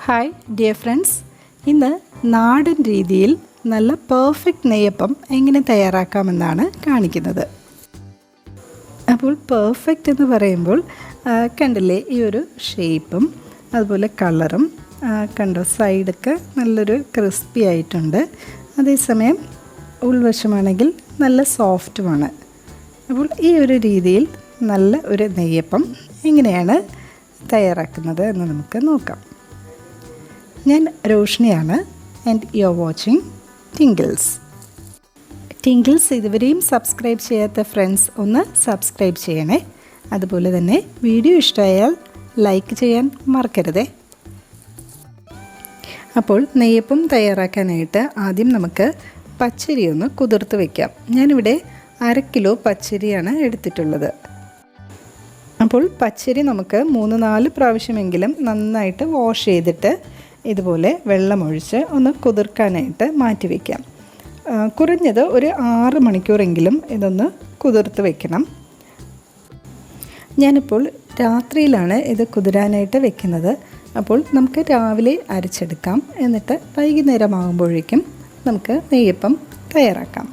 Hi dear friends, ഇന്ന് നാടൻ രീതിയിൽ നല്ല പെർഫെക്റ്റ് നെയ്യപ്പം എങ്ങനെ തയ്യാറാക്കാമെന്നാണ് കാണിക്കുന്നത്. അപ്പോൾ പെർഫെക്റ്റ് എന്ന് പറയുമ്പോൾ കണ്ടില്ലേ, ഈ ഒരു ഷേപ്പും അതുപോലെ കളറും കണ്ടോ, സൈഡൊക്കെ നല്ലൊരു ക്രിസ്പി ആയിട്ടുണ്ട്. അതേസമയം ഉൾവശമാണെങ്കിൽ നല്ല സോഫ്റ്റുമാണ്. അപ്പോൾ ഈ ഒരു രീതിയിൽ നല്ല ഒരു നെയ്യപ്പം എങ്ങനെയാണ് തയ്യാറാക്കുന്നത് എന്ന് നമുക്ക് നോക്കാം. ഞാൻ റോഷ്നിയാണ് and you are watching Tinkles. ഇതുവരെയും സബ്സ്ക്രൈബ് ചെയ്യാത്ത ഫ്രണ്ട്സ് ഒന്ന് സബ്സ്ക്രൈബ് ചെയ്യണേ. അതുപോലെ തന്നെ വീഡിയോ ഇഷ്ടമായാൽ ലൈക്ക് ചെയ്യാൻ മറക്കരുതേ. അപ്പോൾ നെയ്യപ്പം തയ്യാറാക്കാനായിട്ട് ആദ്യം നമുക്ക് പച്ചരി ഒന്ന് കുതിർത്ത് വയ്ക്കാം. ഞാനിവിടെ 1/2 കിലോ പച്ചരിയാണ് എടുത്തിട്ടുള്ളത്. അപ്പോൾ പച്ചരി നമുക്ക് 3-4 പ്രാവശ്യമെങ്കിലും നന്നായിട്ട് വാഷ് ചെയ്തിട്ട് ഇതുപോലെ വെള്ളമൊഴിച്ച് ഒന്ന് കുതിർക്കാനായിട്ട് മാറ്റി വയ്ക്കാം. കുറഞ്ഞത് ഒരു 6 മണിക്കൂറെങ്കിലും ഇതൊന്ന് കുതിർത്ത് വയ്ക്കണം. ഞാനിപ്പോൾ രാത്രിയിലാണ് ഇത് കുതിരാനായിട്ട് വെക്കുന്നത്. അപ്പോൾ നമുക്ക് രാവിലെ അരച്ചെടുക്കാം, എന്നിട്ട് വൈകുന്നേരമാകുമ്പോഴേക്കും നമുക്ക് നെയ്യപ്പം തയ്യാറാക്കാം.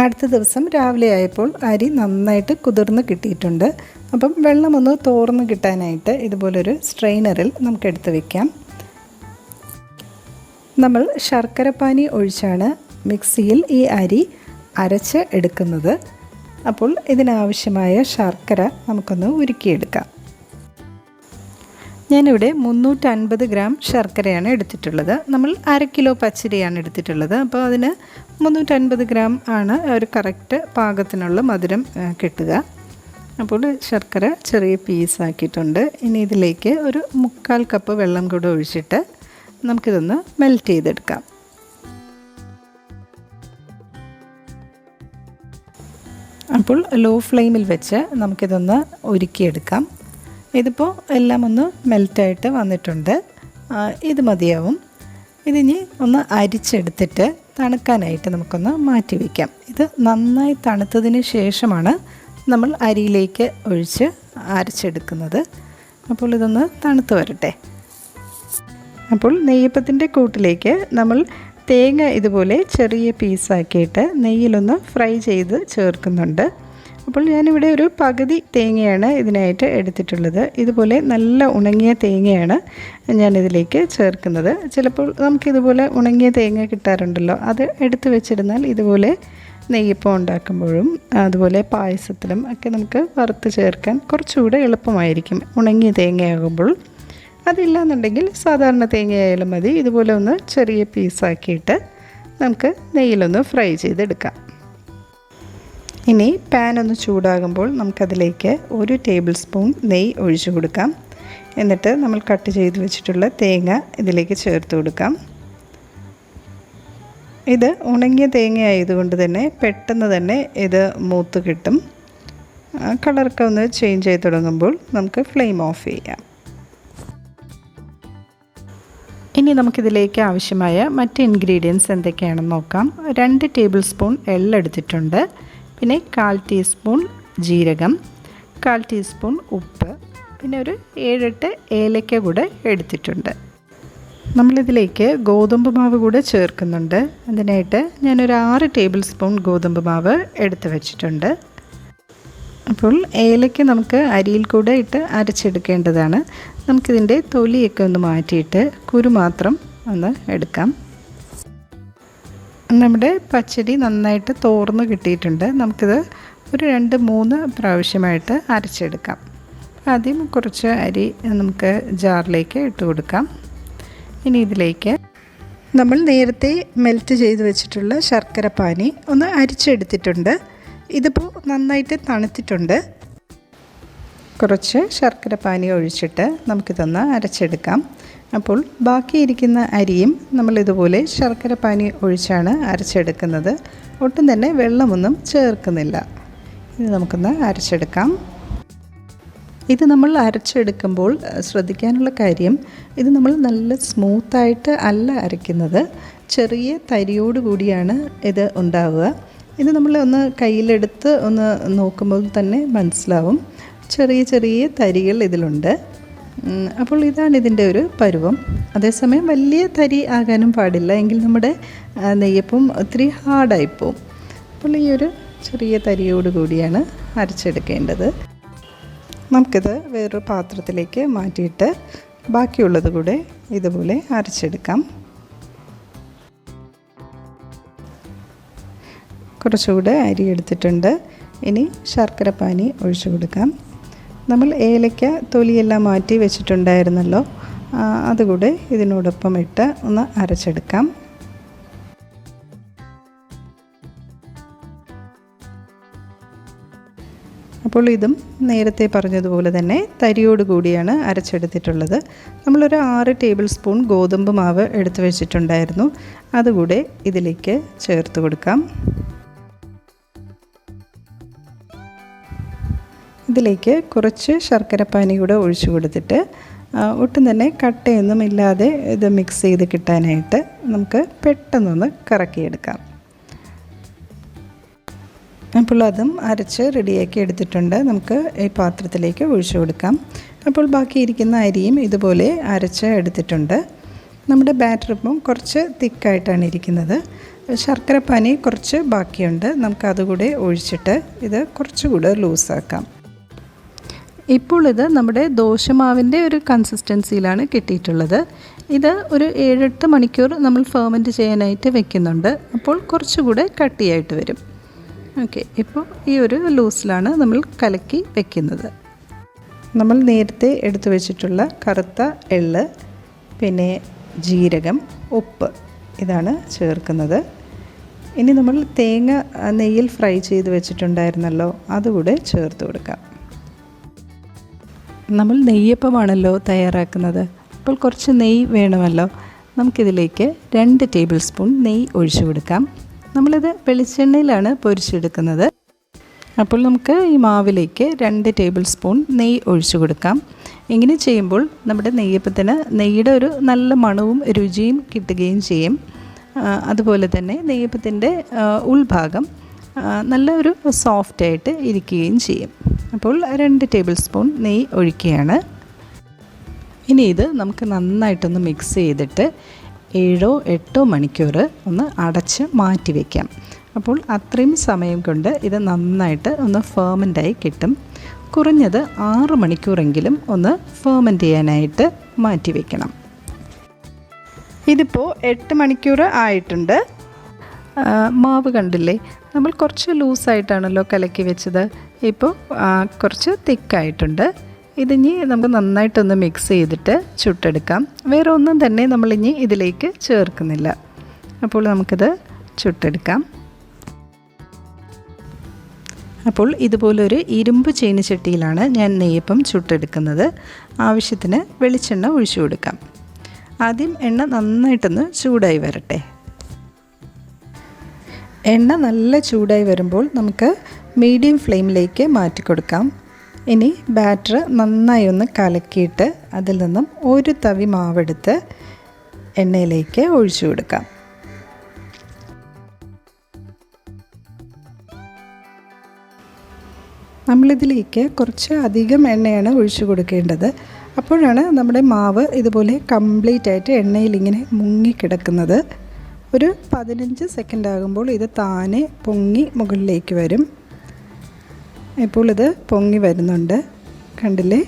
അടുത്ത ദിവസം രാവിലെ ആയപ്പോൾ അരി നന്നായിട്ട് കുതിർന്ന് കിട്ടിയിട്ടുണ്ട്. അപ്പം വെള്ളമൊന്ന് തോർന്ന് കിട്ടാനായിട്ട് ഇതുപോലൊരു സ്ട്രെയിനറിൽ നമുക്ക് എടുത്ത് വയ്ക്കാം. നമ്മൾ ശർക്കരപ്പാനി ഒഴിച്ചാണ് മിക്സിയിൽ ഈ അരി അരച്ച് എടുക്കുന്നത്. അപ്പോൾ ഇതിനാവശ്യമായ ശർക്കര നമുക്കൊന്ന് ഉരുക്കിയെടുക്കാം. ഞാനിവിടെ 350 ഗ്രാം ശർക്കരയാണ് എടുത്തിട്ടുള്ളത്. നമ്മൾ 1/2 കിലോ പച്ചരിയാണ് എടുത്തിട്ടുള്ളത്. അപ്പോൾ അതിന് 350 ഗ്രാം ആണ് ഒരു കറക്റ്റ് പാകത്തിനുള്ള മധുരം കിട്ടുക. അപ്പോൾ ശർക്കര ചെറിയ പീസാക്കിയിട്ടുണ്ട്. ഇനി ഇതിലേക്ക് ഒരു 3/4 കപ്പ് വെള്ളം കൂടെ ഒഴിച്ചിട്ട് നമുക്കിതൊന്ന് മെൽറ്റ് ചെയ്തെടുക്കാം. അപ്പോൾ ലോ ഫ്ലെയിമിൽ വെച്ച് നമുക്കിതൊന്ന് ഉരുക്കിയെടുക്കാം. ഇതിപ്പോൾ എല്ലാം ഒന്ന് മെൽറ്റായിട്ട് വന്നിട്ടുണ്ട്. ഇത് മതിയാവും. ഇതിനി ഒന്ന് അരിച്ചെടുത്തിട്ട് തണുക്കാനായിട്ട് നമുക്കൊന്ന് മാറ്റി വയ്ക്കാം. ഇത് നന്നായി തണുത്തതിന് ശേഷമാണ് നമ്മൾ അരിയിലേക്ക് ഒഴിച്ച് അരച്ചെടുക്കുന്നത്. അപ്പോൾ ഇതൊന്ന് തണുത്ത് വരട്ടെ. അപ്പോൾ നെയ്യപ്പത്തിൻ്റെ കൂട്ടിലേക്ക് നമ്മൾ തേങ്ങ ഇതുപോലെ ചെറിയ പീസാക്കിയിട്ട് നെയ്യിലൊന്ന് ഫ്രൈ ചെയ്ത് ചേർക്കുന്നുണ്ട്. അപ്പോൾ ഞാനിവിടെ ഒരു പകുതി തേങ്ങയാണ് ഇതിനായിട്ട് എടുത്തിട്ടുള്ളത്. ഇതുപോലെ നല്ല ഉണങ്ങിയ തേങ്ങയാണ് ഞാനിതിലേക്ക് ചേർക്കുന്നത്. ചിലപ്പോൾ നമുക്കിതുപോലെ ഉണങ്ങിയ തേങ്ങ കിട്ടാറുണ്ടല്ലോ, അത് എടുത്ത് വെച്ചിരുന്നാൽ ഇതുപോലെ നെയ്യപ്പം ഉണ്ടാക്കുമ്പോഴും അതുപോലെ പായസത്തിലും ഒക്കെ നമുക്ക് വറുത്ത് ചേർക്കാൻ കുറച്ചുകൂടെ എളുപ്പമായിരിക്കും ഉണങ്ങിയ തേങ്ങയാകുമ്പോൾ. അതില്ലാന്നുണ്ടെങ്കിൽ സാധാരണ തേങ്ങയായാലും മതി. ഇതുപോലെ ഒന്ന് ചെറിയ പീസാക്കിയിട്ട് നമുക്ക് നെയ്യിലൊന്ന് ഫ്രൈ ചെയ്തെടുക്കാം. ഇനി പാൻ ഒന്ന് ചൂടാകുമ്പോൾ നമുക്കതിലേക്ക് 1 ടേബിൾ സ്പൂൺ നെയ്യ് ഒഴിച്ചു കൊടുക്കാം. എന്നിട്ട് നമ്മൾ കട്ട് ചെയ്ത് വെച്ചിട്ടുള്ള തേങ്ങ ഇതിലേക്ക് ചേർത്ത് കൊടുക്കാം. ഇത് ഉണങ്ങിയ തേങ്ങ ആയതുകൊണ്ട് തന്നെ പെട്ടെന്ന് തന്നെ ഇത് മൂത്ത് കിട്ടും. കളറൊക്കെ ഒന്ന് ചേഞ്ച് ചെയ്ത് തുടങ്ങുമ്പോൾ നമുക്ക് ഫ്ലെയിം ഓഫ് ചെയ്യാം. ഇനി നമുക്കിതിലേക്ക് ആവശ്യമായ മറ്റ് ഇൻഗ്രീഡിയൻസ് എന്തൊക്കെയാണെന്ന് നോക്കാം. 2 ടേബിൾ സ്പൂൺ എള്ളെടുത്തിട്ടുണ്ട്. പിന്നെ 1/4 ടീസ്പൂൺ ജീരകം, 1/4 ടീസ്പൂൺ ഉപ്പ്, പിന്നെ ഒരു 7-8 ഏലക്ക കൂടെ എടുത്തിട്ടുണ്ട്. നമ്മളിതിലേക്ക് ഗോതമ്പ് മാവ് കൂടെ ചേർക്കുന്നുണ്ട്. അതിനായിട്ട് ഞാനൊരു 6 ടേബിൾ സ്പൂൺ ഗോതമ്പ് മാവ് എടുത്ത് വെച്ചിട്ടുണ്ട്. അപ്പോൾ ഏലക്ക നമുക്ക് അരിയിൽ കൂടെ ഇട്ട് അരച്ചെടുക്കേണ്ടതാണ്. നമുക്കിതിൻ്റെ തൊലിയൊക്കെ ഒന്ന് മാറ്റിയിട്ട് കുരു മാത്രം ഒന്ന് എടുക്കാം. നമ്മുടെ പച്ചരി നന്നായിട്ട് തോർന്ന് കിട്ടിയിട്ടുണ്ട്. നമുക്കിത് ഒരു 2-3 പ്രാവശ്യമായിട്ട് അരച്ചെടുക്കാം. ആദ്യം കുറച്ച് അരി നമുക്ക് ജാറിലേക്ക് ഇട്ട് കൊടുക്കാം. ഇനി ഇതിലേക്ക് നമ്മൾ നേരത്തെ മെൽറ്റ് ചെയ്ത് വെച്ചിട്ടുള്ള ശർക്കര പാനി ഒന്ന് അരിച്ചെടുത്തിട്ടുണ്ട്. ഇതിപ്പോൾ നന്നായിട്ട് തണുത്തിട്ടുണ്ട്. കുറച്ച് ശർക്കര പാനി ഒഴിച്ചിട്ട് നമുക്കിതൊന്ന് അരച്ചെടുക്കാം. അപ്പോൾ ബാക്കിയിരിക്കുന്ന അരിയും നമ്മളിതുപോലെ ശർക്കര പാനി ഒഴിച്ചാണ് അരച്ചെടുക്കുന്നത്. ഒട്ടും തന്നെ വെള്ളമൊന്നും ചേർക്കുന്നില്ല. ഇത് നമുക്കൊന്ന് അരച്ചെടുക്കാം. ഇത് നമ്മൾ അരച്ചെടുക്കുമ്പോൾ ശ്രദ്ധിക്കാനുള്ള കാര്യം, ഇത് നമ്മൾ നല്ല സ്മൂത്തായിട്ട് അല്ല അരയ്ക്കുന്നത്. ചെറിയ തരിയോട് കൂടിയാണ് ഇത് ഉണ്ടാവുക. ഇത് നമ്മൾ ഒന്ന് കയ്യിലെടുത്ത് ഒന്ന് നോക്കുമ്പോൾ തന്നെ മനസ്സിലാവും. ചെറിയ ചെറിയ തരികൾ ഇതിലുണ്ട്. അപ്പോൾ ഇതാണ് ഇതിൻ്റെ ഒരു പരുവം. അതേസമയം വലിയ തരി ആകാനും പാടില്ല, എങ്കിൽ നമ്മുടെ നെയ്യപ്പം ഒത്തിരി ഹാർഡായിപ്പോവും. അപ്പോൾ ഈ ഒരു ചെറിയ തരിയോട് കൂടിയാണ് അരച്ചെടുക്കേണ്ടത്. നമുക്കിത് വേറൊരു പാത്രത്തിലേക്ക് മാറ്റിയിട്ട് ബാക്കിയുള്ളത് കൂടെ ഇതുപോലെ അരച്ചെടുക്കാം. കുറച്ചുകൂടെ അരി എടുത്തിട്ടുണ്ട്. ഇനി ശർക്കര പാനി ഒഴിച്ചു കൊടുക്കാം. നമ്മൾ ഏലക്ക തൊലിയെല്ലാം മാറ്റി വെച്ചിട്ടുണ്ടായിരുന്നല്ലോ, അതുകൂടെ ഇതിനോടൊപ്പം ഇട്ട് ഒന്ന് അരച്ചെടുക്കാം. അപ്പോൾ ഇതും നേരത്തെ പറഞ്ഞതുപോലെ തന്നെ തരിയോട് കൂടിയാണ് അരച്ചെടുത്തിട്ടുള്ളത്. നമ്മളൊരു 6 ടേബിൾ സ്പൂൺ ഗോതമ്പ് മാവ് എടുത്തു വെച്ചിട്ടുണ്ടായിരുന്നു, അതുകൂടെ ഇതിലേക്ക് ചേർത്ത് കൊടുക്കാം. ഇതിലേക്ക് കുറച്ച് ശർക്കരപ്പാനി കൂടെ ഒഴിച്ചു കൊടുത്തിട്ട് ഒട്ടും തന്നെ കട്ടയൊന്നും ഇല്ലാതെ ഇത് മിക്സ് ചെയ്ത് കിട്ടാനായിട്ട് നമുക്ക് പെട്ടെന്നൊന്ന് കറക്കിയെടുക്കാം. അപ്പോൾ അതും അരച്ച് റെഡിയാക്കി എടുത്തിട്ടുണ്ട്. നമുക്ക് ഈ പാത്രത്തിലേക്ക് ഒഴിച്ചു കൊടുക്കാം. അപ്പോൾ ബാക്കിയിരിക്കുന്ന അരിയും ഇതുപോലെ അരച്ച് എടുത്തിട്ടുണ്ട്. നമ്മുടെ ബാറ്റർ ഇപ്പം കുറച്ച് തിക്കായിട്ടാണ് ഇരിക്കുന്നത്. ശർക്കരപ്പാനി കുറച്ച് ബാക്കിയുണ്ട്, നമുക്കതുകൂടെ ഒഴിച്ചിട്ട് ഇത് കുറച്ചുകൂടെ ലൂസാക്കാം. ഇപ്പോൾ ഇത് നമ്മുടെ ദോശമാവിൻ്റെ ഒരു കൺസിസ്റ്റൻസിയിലാണ് കിട്ടിയിട്ടുള്ളത്. ഇത് ഒരു 7-8 മണിക്കൂർ നമ്മൾ ഫെർമെൻറ്റ് ചെയ്യാനായിട്ട് വെക്കുന്നുണ്ട്. അപ്പോൾ കുറച്ചുകൂടെ കട്ടിയായിട്ട് വരും. ഓക്കെ, ഇപ്പോൾ ഈ ഒരു ലൂസിലാണ് നമ്മൾ കലക്കി വെക്കുന്നത്. നമ്മൾ നേരത്തെ എടുത്തു വെച്ചിട്ടുള്ള കറുത്ത എള്ള്, പിന്നെ ജീരകം, ഉപ്പ്, ഇതാണ് ചേർക്കുന്നത്. ഇനി നമ്മൾ തേങ്ങ നെയ്യിൽ ഫ്രൈ ചെയ്ത് വെച്ചിട്ടുണ്ടായിരുന്നല്ലോ, അതുകൂടെ ചേർത്ത് കൊടുക്കാം. നമ്മൾ നെയ്യപ്പമാണല്ലോ തയ്യാറാക്കുന്നത്, അപ്പോൾ കുറച്ച് നെയ്യ് വേണമല്ലോ. നമുക്കിതിലേക്ക് 2 ടേബിൾ സ്പൂൺ നെയ്യ് ഒഴിച്ചു കൊടുക്കാം. നമ്മളിത് വെളിച്ചെണ്ണയിലാണ് പൊരിച്ചെടുക്കുന്നത്. അപ്പോൾ നമുക്ക് ഈ മാവിലേക്ക് 2 ടേബിൾ സ്പൂൺ നെയ്യ് ഒഴിച്ചു കൊടുക്കാം. ഇങ്ങനെ ചെയ്യുമ്പോൾ നമ്മുടെ നെയ്യപ്പത്തിന് നെയ്യുടെ ഒരു നല്ല മണവും രുചിയും കിട്ടുകയും ചെയ്യും. അതുപോലെ തന്നെ നെയ്യപ്പത്തിൻ്റെ ഉൾഭാഗം നല്ലൊരു സോഫ്റ്റായിട്ട് ഇരിക്കുകയും ചെയ്യും. അപ്പോൾ 2 ടേബിൾ സ്പൂൺ നെയ്യ് ഒഴിക്കുകയാണ്. ഇനി ഇത് നമുക്ക് നന്നായിട്ടൊന്ന് മിക്സ് ചെയ്തിട്ട് 7-8 മണിക്കൂർ ഒന്ന് അടച്ച് മാറ്റി വയ്ക്കാം. അപ്പോൾ അത്രയും സമയം കൊണ്ട് ഇത് നന്നായിട്ട് ഒന്ന് ഫെർമെൻ്റായി കിട്ടും. കുറഞ്ഞത് 6 മണിക്കൂറെങ്കിലും ഒന്ന് ഫെർമെൻ്റ് ചെയ്യാനായിട്ട് മാറ്റി വയ്ക്കണം. ഇതിപ്പോൾ 8 മണിക്കൂർ ആയിട്ടുണ്ട്. മാവ് കണ്ടില്ലേ, നമ്മൾ കുറച്ച് ലൂസായിട്ടാണല്ലോ കലക്കി വെച്ചത്, ഇപ്പോൾ കുറച്ച് തിക്കായിട്ടുണ്ട്. ഇതിനി നമുക്ക് നന്നായിട്ടൊന്ന് മിക്സ് ചെയ്തിട്ട് ചുട്ടെടുക്കാം. വേറെ ഒന്നും തന്നെ നമ്മളിനി ഇതിലേക്ക് ചേർക്കുന്നില്ല. അപ്പോൾ നമുക്കിത് ചുട്ടെടുക്കാം. അപ്പോൾ ഇതുപോലൊരു ഇരുമ്പ് ചീനിച്ചട്ടിയിലാണ് ഞാൻ നെയ്യപ്പം ചുട്ടെടുക്കുന്നത്. ആവശ്യത്തിന് വെളിച്ചെണ്ണ ഒഴിച്ചു കൊടുക്കാം. ആദ്യം എണ്ണ നന്നായിട്ടൊന്ന് ചൂടായി വരട്ടെ. എണ്ണ നല്ല ചൂടായി വരുമ്പോൾ നമുക്ക് മീഡിയം ഫ്ലെയിമിലേക്ക് മാറ്റി കൊടുക്കാം. ഇനി ബാറ്റർ നന്നായി ഒന്ന് കലക്കിയിട്ട് അതിൽ നിന്നും ഒരു തവി മാവെടുത്ത് എണ്ണയിലേക്ക് ഒഴിച്ചു കൊടുക്കാം. നമ്മളിതിലേക്ക് കുറച്ച് അധികം എണ്ണയാണ് ഒഴിച്ചു കൊടുക്കേണ്ടത്. അപ്പോഴാണ് നമ്മുടെ മാവ് ഇതുപോലെ കംപ്ലീറ്റ് ആയിട്ട് എണ്ണയിൽ ഇങ്ങനെ മുങ്ങിക്കിടക്കുന്നത്. ഒരു 15 സെക്കൻഡ് ആകുമ്പോൾ ഇത് താനെ പൊങ്ങി മുകളിലേക്ക് വരും. ഇപ്പോൾ ഇത് പൊങ്ങി വരുന്നുണ്ട്, കണ്ടില്ലേ?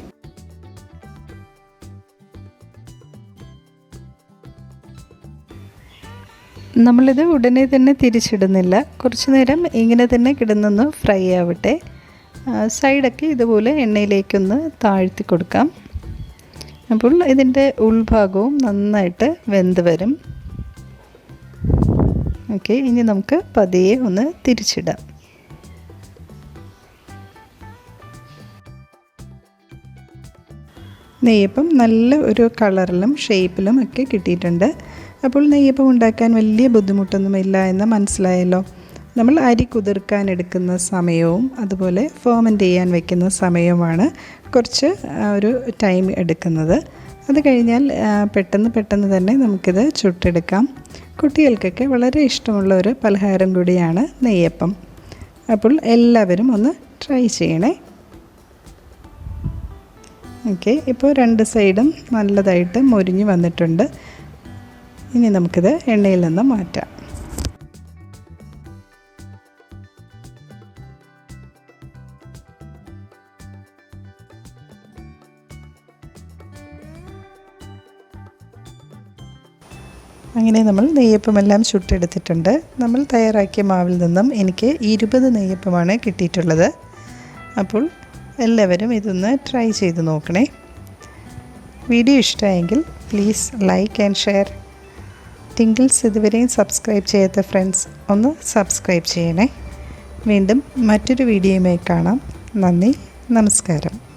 നമ്മളിത് ഉടനെ തന്നെ തിരിച്ചിടുന്നില്ല. കുറച്ച് നേരം ഇങ്ങനെ തന്നെ കിടന്നൊന്ന് ഫ്രൈ ആവട്ടെ. സൈഡൊക്കെ ഇതുപോലെ എണ്ണയിലേക്കൊന്ന് താഴ്ത്തി കൊടുക്കാം. അപ്പോൾ ഇതിൻ്റെ ഉൾഭാഗവും നന്നായിട്ട് വെന്ത് വരും. ഓക്കെ, ഇനി നമുക്ക് പതിയെ ഒന്ന് തിരിച്ചിടാം. നെയ്യപ്പം നല്ല ഒരു കളറിലും ഷേപ്പിലും ഒക്കെ കിട്ടിയിട്ടുണ്ട്. അപ്പോൾ നെയ്യപ്പം ഉണ്ടാക്കാൻ വലിയ ബുദ്ധിമുട്ടൊന്നുമില്ല എന്ന് മനസ്സിലായല്ലോ. നമ്മൾ അരി കുതിർക്കാൻ എടുക്കുന്ന സമയവും അതുപോലെ ഫെർമെൻ്റ് ചെയ്യാൻ വെക്കുന്ന സമയവുമാണ് കുറച്ച് ഒരു ടൈം എടുക്കുന്നത്. അത് കഴിഞ്ഞാൽ പെട്ടെന്ന് തന്നെ നമുക്കിത് ചുട്ടെടുക്കാം. കുട്ടികൾക്കൊക്കെ വളരെ ഇഷ്ടമുള്ള ഒരു പലഹാരം കൂടിയാണ് നെയ്യപ്പം. അപ്പോൾ എല്ലാവരും ഒന്ന് ട്രൈ ചെയ്യണേ. ഓക്കെ, ഇപ്പോൾ രണ്ട് സൈഡും നല്ലതായിട്ട് മൊരിഞ്ഞ് വന്നിട്ടുണ്ട്. ഇനി നമുക്കിത് എണ്ണയിൽ നിന്ന് മാറ്റാം. അങ്ങനെ നമ്മൾ നെയ്യപ്പമെല്ലാം ചുട്ടെടുത്തിട്ടുണ്ട്. നമ്മൾ തയ്യാറാക്കിയ മാവിൽ നിന്നും എനിക്ക് 20 നെയ്യപ്പമാണ് കിട്ടിയിട്ടുള്ളത്. അപ്പോൾ എല്ലാവരും ഇതൊന്ന് ട്രൈ ചെയ്ത് നോക്കണേ. വീഡിയോ ഇഷ്ടമായെങ്കിൽ please like and share. Tinkles ഇതുവരെയും സബ്സ്ക്രൈബ് ചെയ്യാത്ത ഫ്രണ്ട്സ് ഒന്ന് സബ്സ്ക്രൈബ് ചെയ്യണേ. വീണ്ടും മറ്റൊരു വീഡിയോയുമായി കാണാം. നന്ദി, നമസ്കാരം.